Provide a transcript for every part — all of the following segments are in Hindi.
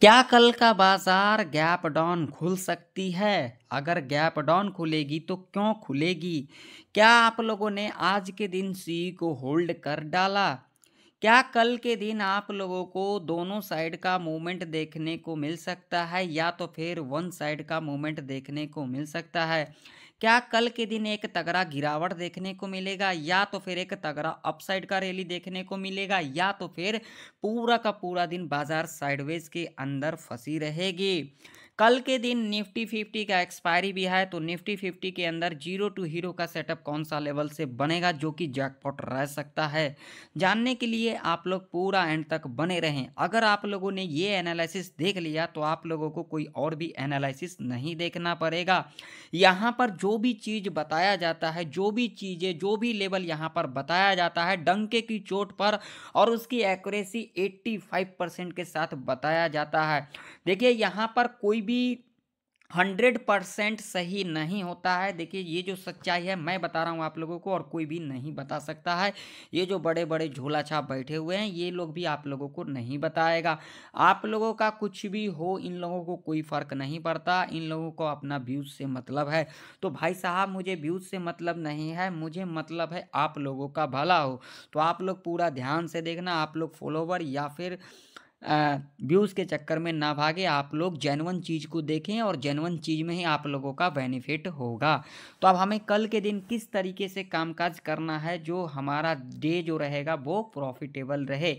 क्या कल का बाजार गैप डाउन खुल सकती है? अगर गैप डाउन खुलेगी तो क्यों खुलेगी? क्या आप लोगों ने आज के दिन सी को होल्ड कर डाला? क्या कल के दिन आप लोगों को दोनों साइड का मूवमेंट देखने को मिल सकता है या तो फिर वन साइड का मूवमेंट देखने को मिल सकता है? क्या कल के दिन एक तगड़ा गिरावट देखने को मिलेगा या तो फिर एक तगड़ा अपसाइड का रैली देखने को मिलेगा या तो फिर पूरा का पूरा दिन बाजार साइडवेज के अंदर फंसी रहेगी? कल के दिन निफ्टी 50 का एक्सपायरी भी है तो निफ्टी 50 के अंदर जीरो टू हीरो का सेटअप कौन सा लेवल से बनेगा जो कि जैकपॉट रह सकता है। जानने के लिए आप लोग पूरा एंड तक बने रहें। अगर आप लोगों ने ये एनालिसिस देख लिया तो आप लोगों को कोई और भी एनालिसिस नहीं देखना पड़ेगा। यहाँ पर जो भी चीज़ बताया जाता है, जो भी चीज़ें, जो भी लेवल यहाँ पर बताया जाता है डंके की चोट पर और उसकी एक्यूरेसी 85% के साथ बताया जाता है। देखिए यहाँ पर कोई भी 100% सही नहीं होता है। देखिए ये जो सच्चाई है मैं बता रहा हूँ आप लोगों को और कोई भी नहीं बता सकता है। ये जो बड़े बड़े झोला छाप बैठे हुए हैं ये लोग भी आप लोगों को नहीं बताएगा। आप लोगों का कुछ भी हो इन लोगों को कोई फ़र्क नहीं पड़ता। इन लोगों को अपना व्यूज़ से मतलब है। तो भाई साहब मुझे व्यूज़ से मतलब नहीं है, मुझे मतलब है आप लोगों का भला हो। तो आप लोग पूरा ध्यान से देखना, आप लोग फॉलोवर या फिर व्यूज़ के चक्कर में ना भागे, आप लोग जेन्युइन चीज़ को देखें और जेन्युइन चीज़ में ही आप लोगों का बेनिफिट होगा। तो अब हमें कल के दिन किस तरीके से कामकाज करना है जो हमारा डे जो रहेगा वो प्रॉफिटेबल रहे।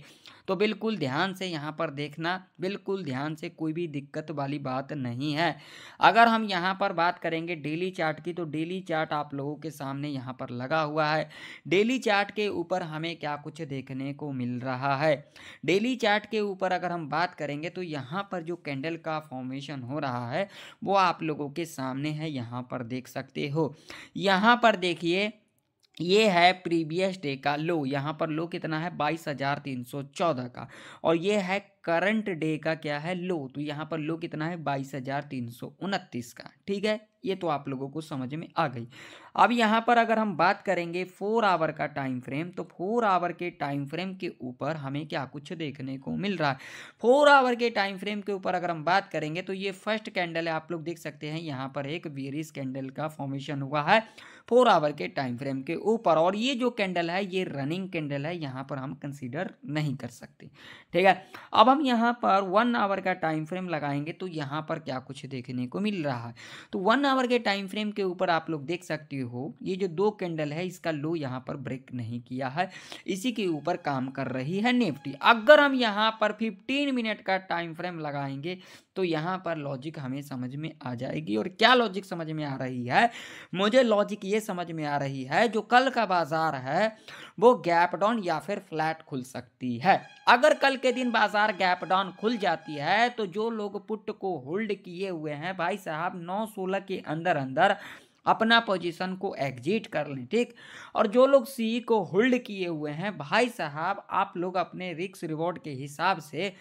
तो बिल्कुल ध्यान से यहाँ पर देखना, बिल्कुल ध्यान से, कोई भी दिक्कत वाली बात नहीं है। अगर हम यहाँ पर बात करेंगे डेली चार्ट की तो डेली चार्ट आप लोगों के सामने यहाँ पर लगा हुआ है। डेली चार्ट के ऊपर हमें क्या कुछ देखने को मिल रहा है। डेली चार्ट के ऊपर अगर हम बात करेंगे तो यहाँ पर जो कैंडल का फॉर्मेशन हो रहा है वो आप लोगों के सामने है, यहाँ पर देख सकते हो। यहाँ पर देखिए ये है प्रीवियस डे का लो। यहाँ पर लो कितना है 22,314 का और ये है करंट डे का क्या है लो। तो यहाँ पर लो कितना है 22,329 का। ठीक है, ये तो आप लोगों को समझ में आ गई। अब यहाँ पर अगर हम बात करेंगे 4 आवर का टाइम फ्रेम तो 4 आवर के टाइम फ्रेम के ऊपर हमें क्या कुछ देखने को मिल रहा है। 4 आवर के टाइम फ्रेम के ऊपर अगर हम बात करेंगे तो ये फर्स्ट कैंडल है, आप लोग देख सकते हैं यहाँ पर एक बेयरिश कैंडल का फॉर्मेशन हुआ है 4 आवर के टाइम फ्रेम के ऊपर और ये जो कैंडल है ये रनिंग कैंडल है, यहाँ पर हम कंसीडर नहीं कर सकते। ठीक है, अब हम यहाँ पर 1 आवर का टाइम फ्रेम लगाएंगे तो यहाँ पर क्या कुछ देखने को मिल रहा है। तो 1 आवर के टाइम फ्रेम के ऊपर आप लोग देख सकते हो ये जो दो कैंडल है इसका लो यहाँ पर ब्रेक नहीं किया है, इसी के ऊपर काम कर रही है निफ्टी। अगर हम यहाँ पर 15 मिनट का टाइम फ्रेम लगाएंगे तो यहाँ पर लॉजिक हमें समझ में आ जाएगी। और क्या लॉजिक समझ में आ रही है? मुझे लॉजिक ये समझ में आ रही है जो कल का बाजार है वो गैप डाउन या फिर फ्लैट खुल सकती है। अगर कल के दिन बाजार गैप डाउन खुल जाती है तो जो लोग पुट को होल्ड किए हुए हैं भाई साहब 9-16 के अंदर अंदर अपना पोजीशन को एग्जिट कर लें। ठीक, और जो लोग सी को होल्ड किए हुए हैं भाई साहब आप लोग अपने रिस्क रिवॉर्ड के हिसाब से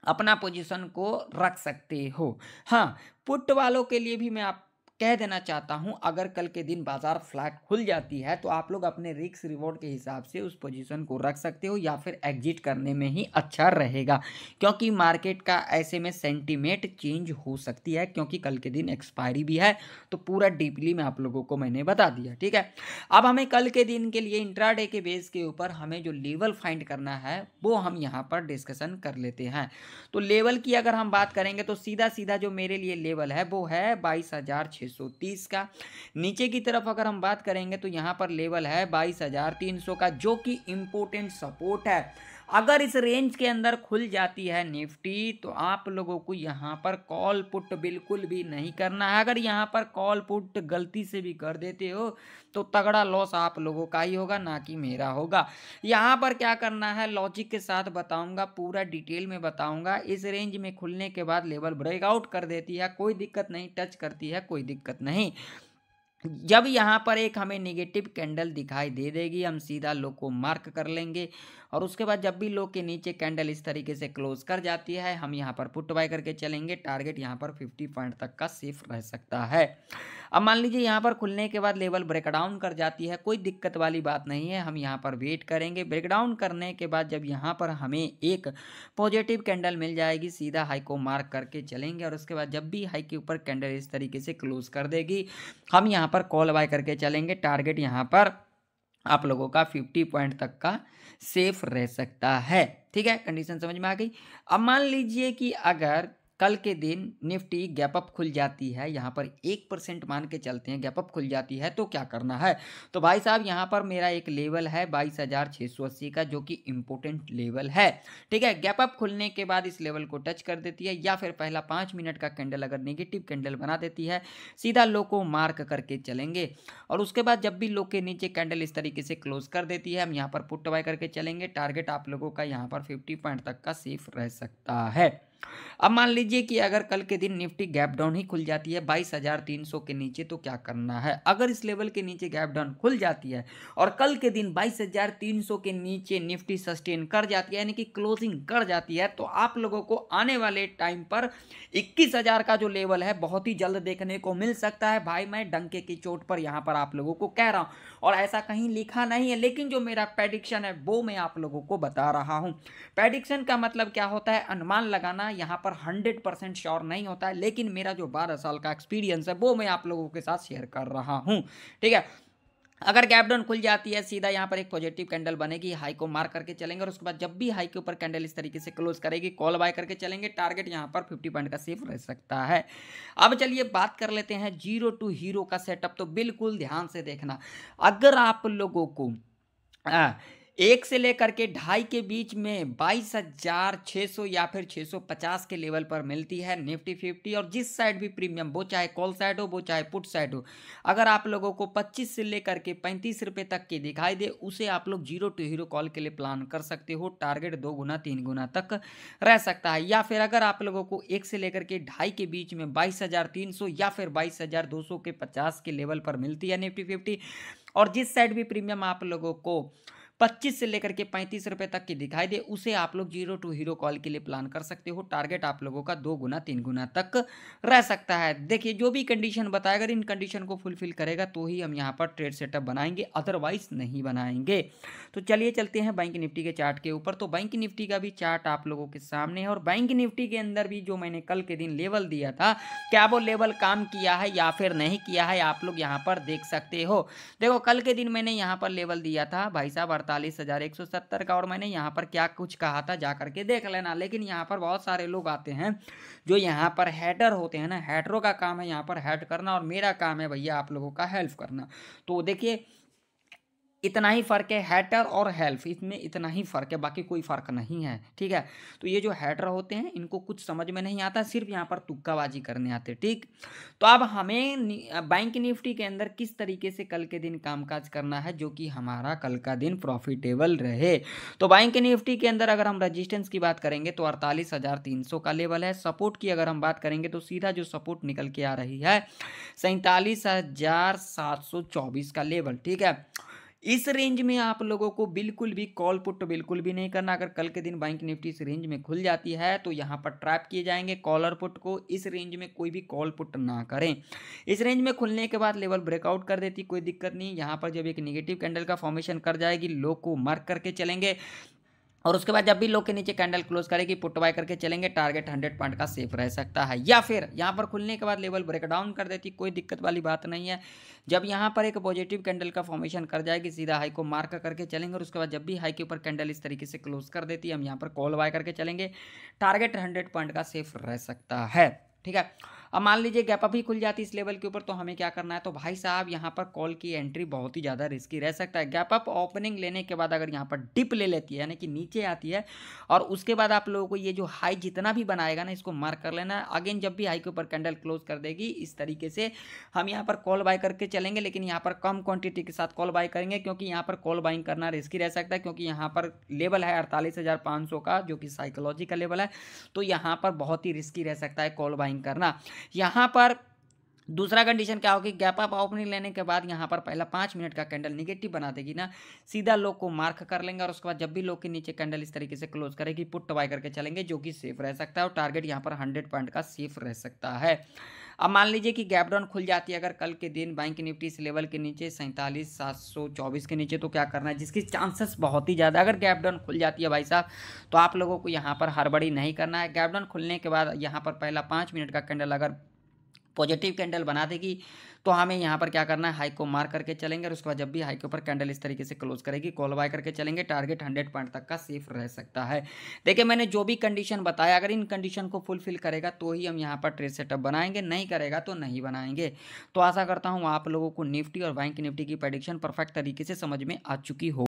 अपना पोजीशन को रख सकते हो। हाँ, पुट वालों के लिए भी मैं आप कह देना चाहता हूं अगर कल के दिन बाजार फ्लैट खुल जाती है तो आप लोग अपने रिस्क रिवॉर्ड के हिसाब से उस पोजीशन को रख सकते हो या फिर एग्जिट करने में ही अच्छा रहेगा, क्योंकि मार्केट का ऐसे में सेंटीमेंट चेंज हो सकती है क्योंकि कल के दिन एक्सपायरी भी है। तो पूरा डीपली में आप लोगों को मैंने बता दिया। ठीक है, अब हमें कल के दिन के लिए इंट्राडे के बेस के ऊपर हमें जो लेवल फाइंड करना है वो हम यहाँ पर डिस्कशन कर लेते हैं। तो लेवल की अगर हम बात करेंगे तो सीधा सीधा जो मेरे लिए लेवल है वो है 22,630 का। नीचे की तरफ अगर हम बात करेंगे तो यहाँ पर लेवल है 22,300 का जो कि इम्पोर्टेंट सपोर्ट है। अगर इस रेंज के अंदर खुल जाती है निफ्टी तो आप लोगों को यहाँ पर कॉल पुट बिल्कुल भी नहीं करना है। अगर यहाँ पर कॉल पुट गलती से भी कर देते हो तो तगड़ा लॉस आप लोगों का ही होगा, ना कि मेरा होगा। यहाँ पर क्या करना है लॉजिक के साथ बताऊंगा, पूरा डिटेल में बताऊंगा। इस रेंज में खुलने के बाद लेवल ब्रेकआउट कर देती है कोई दिक्कत नहीं, टच करती है कोई दिक्कत नहीं। जब यहाँ पर एक हमें नेगेटिव कैंडल दिखाई दे देगी हम सीधा लो को मार्क कर लेंगे और उसके बाद जब भी लो के नीचे कैंडल इस तरीके से क्लोज कर जाती है, हम यहाँ पर पुट बाय करके चलेंगे। टारगेट यहाँ पर 50 पॉइंट तक का सेफ रह सकता है। अब मान लीजिए यहाँ पर खुलने के बाद लेवल ब्रेकडाउन कर जाती है, कोई दिक्कत वाली बात नहीं है, हम यहाँ पर वेट करेंगे। ब्रेकडाउन करने के बाद जब यहाँ पर हमें एक पॉजिटिव कैंडल मिल जाएगी, सीधा हाई को मार्क करके चलेंगे। और उसके बाद जब भी हाई के ऊपर कैंडल इस तरीके से क्लोज कर देगी, हम यहाँ पर कॉल बाय करके चलेंगे। टारगेट यहाँ पर आप लोगों का 50 पॉइंट तक का सेफ रह सकता है। ठीक है, कंडीशन समझ में आ गई। अब मान लीजिए कि अगर कल के दिन निफ्टी गैप अप खुल जाती है, यहाँ पर 1% मान के चलते हैं, गैप अप खुल जाती है तो क्या करना है। तो भाई साहब यहाँ पर मेरा एक लेवल है 22,680 का, जो कि इंपॉर्टेंट लेवल है। ठीक है, गैप अप खुलने के बाद इस लेवल को टच कर देती है, या फिर पहला 5 मिनट का कैंडल अगर नेगेटिव कैंडल बना देती है, सीधा लो को मार्क करके चलेंगे। और उसके बाद जब भी लो के नीचे कैंडल इस तरीके से क्लोज कर देती है, हम यहाँ पर पुट बाय करके चलेंगे। टारगेट आप लोगों का यहाँ पर 50 पॉइंट तक का सेफ रह सकता है। अब मान लीजिए कि अगर कल के दिन निफ्टी गैप डाउन ही खुल जाती है 22,300 के नीचे, तो क्या करना है। अगर इस लेवल के नीचे गैप डाउन खुल जाती है और कल के दिन 22,300 के नीचे निफ्टी सस्टेन कर जाती है, यानी कि क्लोजिंग कर जाती है, तो आप लोगों को आने वाले टाइम पर 21,000 का जो लेवल है बहुत ही जल्द देखने को मिल सकता है। भाई मैं डंके की चोट पर यहाँ पर आप लोगों को कह रहा हूँ, और ऐसा कहीं लिखा नहीं है, लेकिन जो मेरा प्रेडिक्शन है वो मैं आप लोगों को बता रहा हूँ। प्रेडिक्शन का मतलब क्या होता है, अनुमान लगाना। यहाँ पर 100% श्योर नहीं होता है, लेकिन मेरा जो 12 साल का एक्सपीरियंस है वो मैं आप लोगों के साथ शेयर कर रहा हूँ। ठीक है, अगर गैप डाउन खुल जाती है, सीधा यहाँ पर एक पॉजिटिव कैंडल बनेगी, हाई को मार्क करके चलेंगे। और उसके बाद जब भी हाई के ऊपर कैंडल इस तरीके से क्लोज करेगी, कॉल बाय करके चलेंगे। टारगेट यहाँ पर 50 पॉइंट का सेफ रह सकता है। अब चलिए बात कर लेते हैं जीरो टू हीरो का सेटअप। तो बिल्कुल ध्यान से देखना, अगर आप लोगों को 1 से लेकर के 2.5 के बीच में 22,600 या फिर 650 के लेवल पर मिलती है निफ्टी 50, और जिस साइड भी प्रीमियम, वो चाहे कॉल साइड हो वो चाहे पुट साइड हो, अगर आप लोगों को 25 से लेकर के 35 रुपए तक की दिखाई दे, उसे आप लोग जीरो टू हीरो कॉल के लिए प्लान कर सकते हो। टारगेट 2 गुना 3 गुना तक रह सकता है। या फिर अगर आप लोगों को 1 से लेकर के 2.5 के बीच में 22,300 या फिर 22,200 के 50 के लेवल पर मिलती है निफ्टी 50, और जिस साइड भी प्रीमियम आप लोगों को 25 से लेकर के 35 रुपए तक की दिखाई दे, उसे आप लोग जीरो टू हीरो कॉल के लिए प्लान कर सकते हो। टारगेट आप लोगों का 2 गुना 3 गुना तक रह सकता है। देखिए, जो भी कंडीशन बताया, अगर इन कंडीशन को फुलफिल करेगा तो ही हम यहाँ पर ट्रेड सेटअप बनाएंगे, अदरवाइज नहीं बनाएंगे। तो चलिए चलते हैं बैंक निफ्टी के चार्ट के ऊपर। तो बैंक निफ्टी का भी चार्ट आप लोगों के सामने है, और बैंक निफ्टी के अंदर भी जो मैंने कल के दिन लेवल दिया था, क्या वो लेवल काम किया है या फिर नहीं किया है, आप लोग यहाँ पर देख सकते हो। देखो, कल के दिन मैंने यहाँ पर लेवल दिया था भाई साहब 48,170 का, और मैंने यहाँ पर क्या कुछ कहा था जा करके देख लेना। लेकिन यहाँ पर बहुत सारे लोग आते हैं जो यहाँ पर हैटर होते हैं ना, हैटरों का काम है यहाँ पर हैट करना, और मेरा काम है भैया आप लोगों का हेल्प करना। तो देखिए, इतना ही फर्क है, हैटर और हेल्प, इसमें इतना ही फर्क है, बाकी कोई फर्क नहीं है। ठीक है, तो ये जो हैटर होते हैं इनको कुछ समझ में नहीं आता, सिर्फ यहाँ पर तुक्काबाजी करने आते। ठीक, तो अब हमें बैंक निफ्टी के अंदर किस तरीके से कल के दिन कामकाज करना है, जो कि हमारा कल का दिन प्रॉफिटेबल रहे। तो बैंक निफ्टी के अंदर अगर हम रेजिस्टेंस की बात करेंगे तो 48,300 का लेवल है। सपोर्ट की अगर हम बात करेंगे तो सीधा जो सपोर्ट निकल के आ रही है 47,724 का लेवल। ठीक है, इस रेंज में आप लोगों को बिल्कुल भी कॉल पुट बिल्कुल भी नहीं करना। अगर कल के दिन बैंक निफ्टी इस रेंज में खुल जाती है तो यहाँ पर ट्रैप किए जाएंगे कॉलर पुट को। इस रेंज में कोई भी कॉल पुट ना करें। इस रेंज में खुलने के बाद लेवल ब्रेकआउट कर देती, कोई दिक्कत नहीं। यहाँ पर जब एक नेगेटिव कैंडल का फॉर्मेशन कर जाएगी, लो को मार्क करके चलेंगे, और उसके बाद जब भी लो के नीचे कैंडल क्लोज करेगी, पुट बाय करके चलेंगे। टारगेट 100 पॉइंट का सेफ रह सकता है। या फिर यहाँ पर खुलने के बाद लेवल ब्रेकडाउन कर देती, कोई दिक्कत वाली बात नहीं है। जब यहाँ पर एक पॉजिटिव कैंडल का फॉर्मेशन कर जाएगी, सीधा हाई को मार्क करके चलेंगे, और उसके बाद जब भी हाई के ऊपर कैंडल इस तरीके से क्लोज कर देती है, हम यहाँ पर कॉल बाय करके चलेंगे। टारगेट 100 पॉइंट का सेफ रह सकता है। ठीक है, अब मान लीजिए गैप अप ही खुल जाती इस लेवल के ऊपर, तो हमें क्या करना है। तो भाई साहब यहाँ पर कॉल की एंट्री बहुत ही ज़्यादा रिस्की रह सकता है। गैप अप ओपनिंग लेने के बाद अगर यहाँ पर डिप ले लेती है, यानी कि नीचे आती है, और उसके बाद आप लोगों को ये जो हाई जितना भी बनाएगा ना, इसको मार्क कर लेना है। अगेन जब भी हाई के ऊपर कैंडल क्लोज कर देगी, इस तरीके से हम यहाँ पर कॉल बाय करके चलेंगे। लेकिन यहाँ पर कम क्वांटिटी के साथ कॉल बाय करेंगे, क्योंकि यहाँ पर कॉल बाइंग करना रिस्की रह सकता है, क्योंकि यहाँ पर लेवल है 48,500 का, जो कि साइकोलॉजी का लेवल है। तो यहाँ पर बहुत ही रिस्की रह सकता है कॉल बाइंग करना। यहाँ पर दूसरा कंडीशन क्या होगी, गैप अप ओपनिंग लेने के बाद यहाँ पर पहला 5 मिनट का कैंडल निगेटिव बना देगी ना, सीधा लो को मार्क कर लेंगे और उसके बाद जब भी लो के नीचे कैंडल इस तरीके से क्लोज करेगी पुट बाय करके चलेंगे, जो कि सेफ रह सकता है और टारगेट यहाँ पर 100 पॉइंट का सेफ रह सकता है। अब मान लीजिए कि गैप डाउन खुल जाती है अगर कल के दिन बैंक निफ्टी इस लेवल के नीचे 47,724 के नीचे, तो क्या करना है, जिसकी चांसेस बहुत ही ज़्यादा, अगर गैप डाउन खुल जाती है भाई साहब तो आप लोगों को यहाँ पर हड़बड़ी नहीं करना है। गैप डाउन खुलने के बाद यहाँ पर पहला 5 मिनट का कैंडल अगर पॉजिटिव कैंडल बना देगी तो हमें यहाँ पर क्या करना है, हाई को मार्क करके चलेंगे और उसके बाद जब भी हाई के ऊपर कैंडल इस तरीके से क्लोज करेगी कॉल बाय करके चलेंगे, टारगेट 100 पॉइंट तक का सेफ रह सकता है। देखिए मैंने जो भी कंडीशन बताया अगर इन कंडीशन को फुलफिल करेगा तो ही हम यहाँ पर ट्रेड सेटअप बनाएंगे, नहीं करेगा तो नहीं बनाएंगे। तो आशा करता हूँ आप लोगों को निफ्टी और बैंक निफ्टी की प्रेडिक्शन परफेक्ट तरीके से समझ में आ चुकी हो।